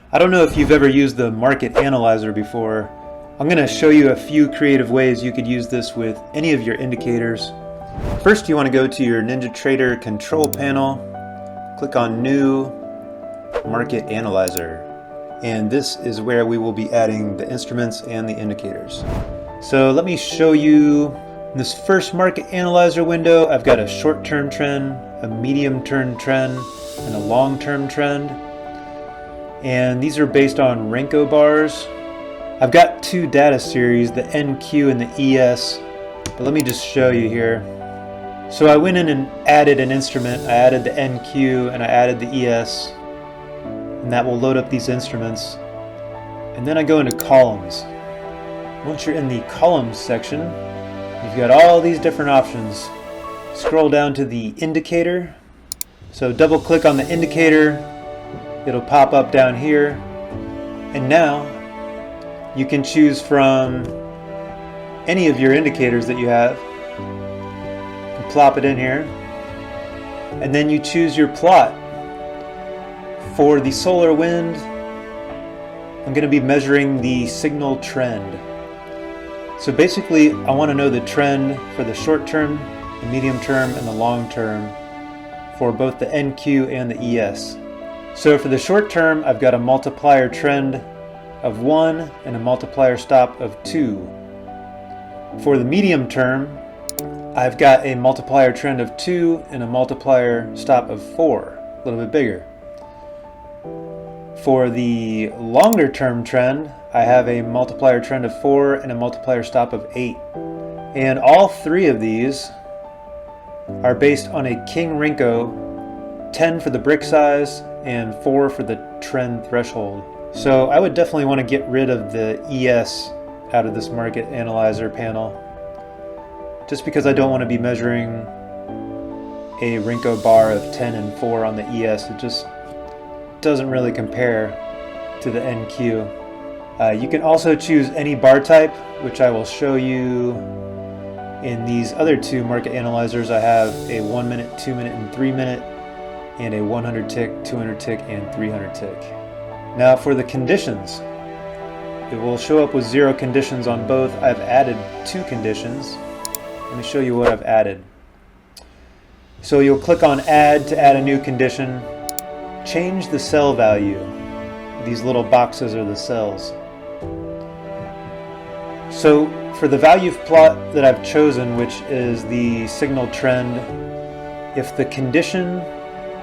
I don't know if you've ever used the market analyzer before. I'm going to show you a few creative ways you could use this with any of your indicators. First, you want to go to your NinjaTrader control panel, click on New, Market Analyzer, and this is where we will be adding the instruments and the indicators. So let me show you. In this first market analyzer window, I've got a short-term trend, a medium-term trend, and a long-term trend. And these are based on Renko bars. I've got two data series, the NQ and the ES, but let me just show you here. So I went in and added an instrument. I added the NQ and I added the ES, and that will load up these instruments. And then I go into columns. Once you're in the columns section, you've got all these different options. Scroll down to the indicator. So double click on the indicator. It'll pop up down here, and now you can choose from any of your indicators that you have. You can plop it in here, and then you choose your plot. For the solar wind, I'm going to be measuring the signal trend. So basically, I want to know the trend for the short term, the medium term, and the long term for both the NQ and the ES. So for the short term, I've got a multiplier trend of 1 and a multiplier stop of 2. For the medium term, I've got a multiplier trend of 2 and a multiplier stop of 4, a little bit bigger. For the longer term trend, I have a multiplier trend of 4 and a multiplier stop of 8. And all three of these are based on a King Renko, 10 for the brick size and 4 for the trend threshold. So I would definitely want to get rid of the ES out of this market analyzer panel, just because I don't want to be measuring a Renko bar of 10 and 4 on the ES. It just doesn't really compare to the NQ. You can also choose any bar type, which I will show you in these other two market analyzers. I have a 1 minute, 2 minute, and 3 minute, and a 100 tick, 200 tick, and 300 tick. Now for the conditions, it will show up with 0 conditions on both. I've added 2 conditions. Let me show you what I've added. So you'll click on Add to add a new condition. Change the cell value. These little boxes are the cells. So for the value plot that I've chosen, which is the signal trend, if the condition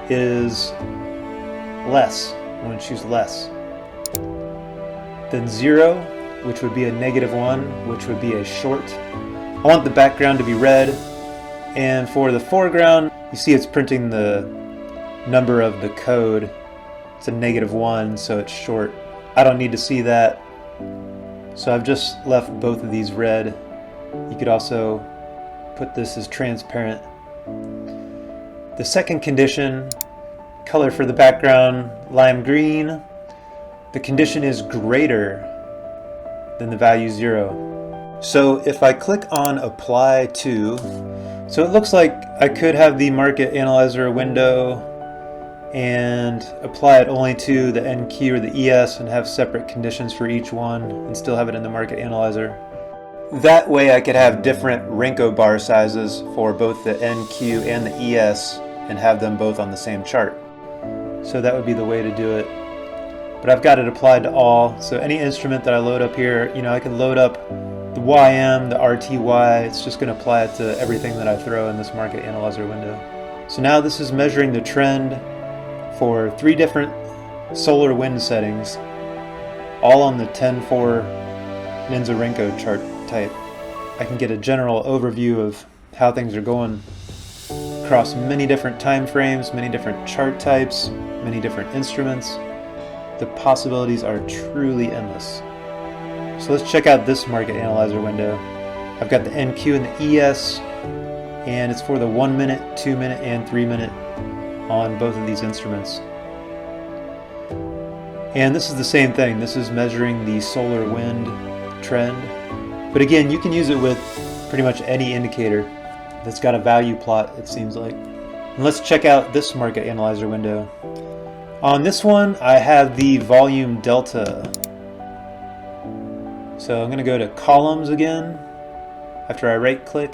is less, I'm going to choose less, then 0, which would be a -1, which would be a short. I want the background to be red, and for the foreground, you see it's printing the number of the code. It's a -1, so it's short. I don't need to see that, so I've just left both of these red. You could also put this as transparent. The second condition, color for the background, lime green. The condition is greater than the value 0. So if I click on Apply To, so it looks like I could have the market analyzer window and apply it only to the NQ or the ES and have separate conditions for each one and still have it in the market analyzer. That way I could have different Renko bar sizes for both the NQ and the ES and have them both on the same chart. So that would be the way to do it. But I've got it applied to all, so any instrument that I load up here, I can load up the YM, the RTY. It's just going to apply it to everything that I throw in this market analyzer window. So now this is measuring the trend for 3 different solar wind settings, all on the 10-4 NINZA Renko chart type. I can get a general overview of how things are going across many different time frames, many different chart types, many different instruments. The possibilities are truly endless. So let's check out this market analyzer window. I've got the NQ and the ES, and it's for the 1 minute, 2 minute, and 3 minute on both of these instruments. And this is the same thing. This is measuring the solar wind trend. But again, you can use it with pretty much any indicator that's got a value plot, it seems like. And let's check out this market analyzer window. On this one, I have the volume delta. So I'm going to go to columns again after I right click.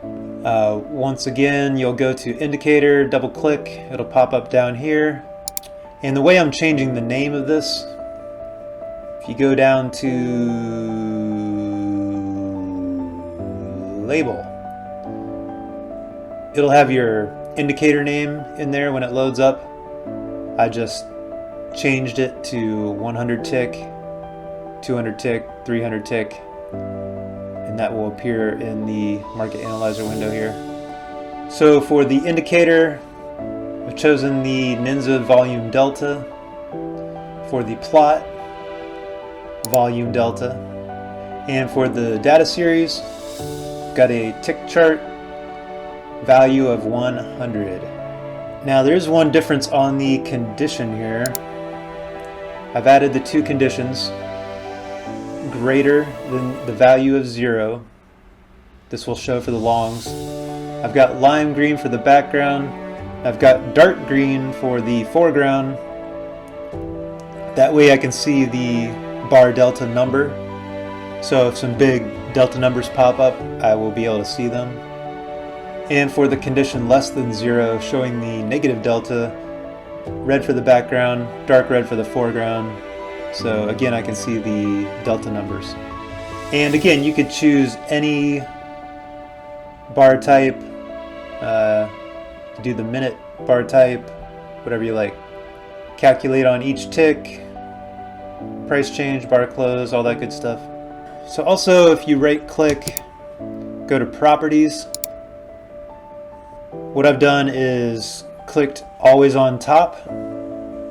Once again, you'll go to indicator, double click, it'll pop up down here. And the way I'm changing the name of this, if you go down to label, it'll have your indicator name in there when it loads up. I just changed it to 100 tick, 200 tick, 300 tick, and that will appear in the market analyzer window here. So for the indicator, I've chosen the NINZA volume delta. For the plot, volume delta. And for the data series, I've got a tick chart value of 100. Now there's one difference on the condition here. I've added the two conditions: greater than the value of 0. This will show for the longs. I've got lime green for the background. I've got dark green for the foreground. That way I can see the bar delta number. So if some big delta numbers pop up, I will be able to see them. And for the condition less than 0, showing the negative delta, red for the background, dark red for the foreground. So again, I can see the delta numbers. And again, you could choose any bar type, do the minute bar type, whatever you like. Calculate on each tick, price change, bar close, all that good stuff. So also, if you right click, go to properties, what I've done is clicked always on top.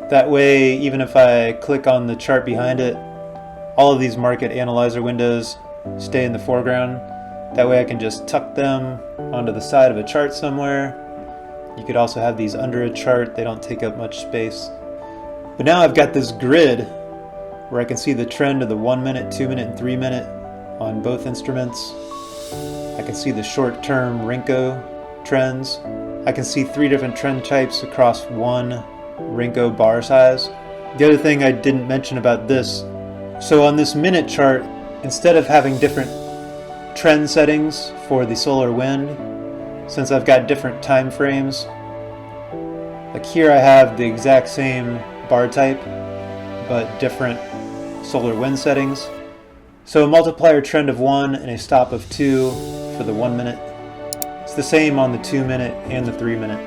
That way, even if I click on the chart behind it, all of these market analyzer windows stay in the foreground. That way I can just tuck them onto the side of a chart somewhere. You could also have these under a chart, they don't take up much space. But now I've got this grid where I can see the trend of the 1 minute, 2 minute, and 3 minute on both instruments. I can see the short-term Renko trends. I can see 3 different trend types across one Renko bar size. The other thing I didn't mention about this, so on this minute chart, instead of having different trend settings for the solar wind, since I've got different time frames, like here I have the exact same bar type but different solar wind settings. So a multiplier trend of 1 and a stop of 2 for the 1 minute. It's the same on the 2 minute and the 3 minute.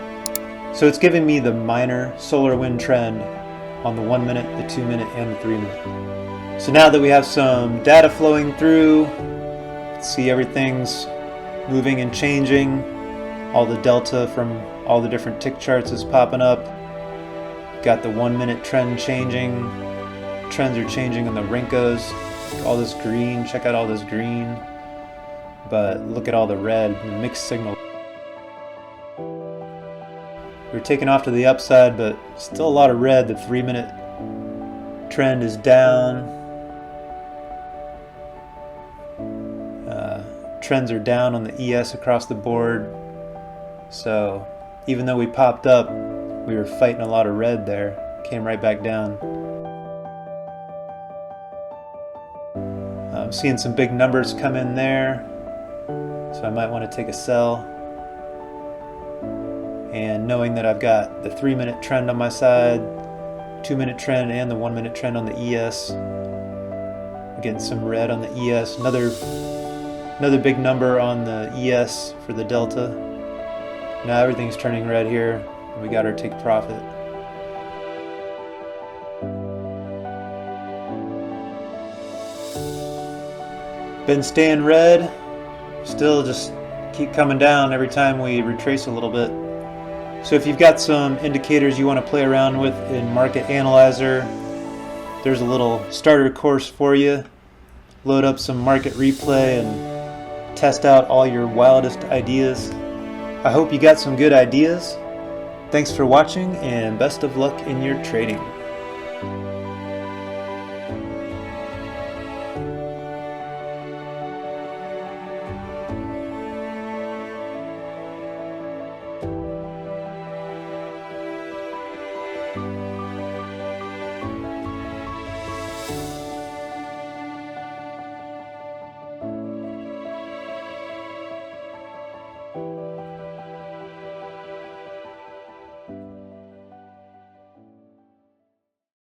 So it's giving me the minor solar wind trend on the 1 minute, the 2 minute, and the 3 minute. So now that we have some data flowing through, see everything's moving and changing. All the delta from all the different tick charts is popping up. Got the 1 minute trend changing. Trends are changing on the Renkos. All this green, check out all this green. But look at all the red, mixed signal. We're taking off to the upside, but still a lot of red. The 3 minute trend is down. Trends are down on the ES across the board. So even though we popped up, we were fighting a lot of red there. Came right back down. I'm seeing some big numbers come in there, so I might want to take a sell. And knowing that I've got the 3 minute trend on my side, 2 minute trend, and the 1 minute trend on the ES, I'm getting some red on the ES. Another big number on the ES for the delta. Now everything's turning red here. We got our take profit. Been staying red. Still just keep coming down every time we retrace a little bit. So if you've got some indicators you want to play around with in Market Analyzer, there's a little starter course for you. Load up some Market Replay and test out all your wildest ideas. I hope you got some good ideas. Thanks for watching and best of luck in your trading.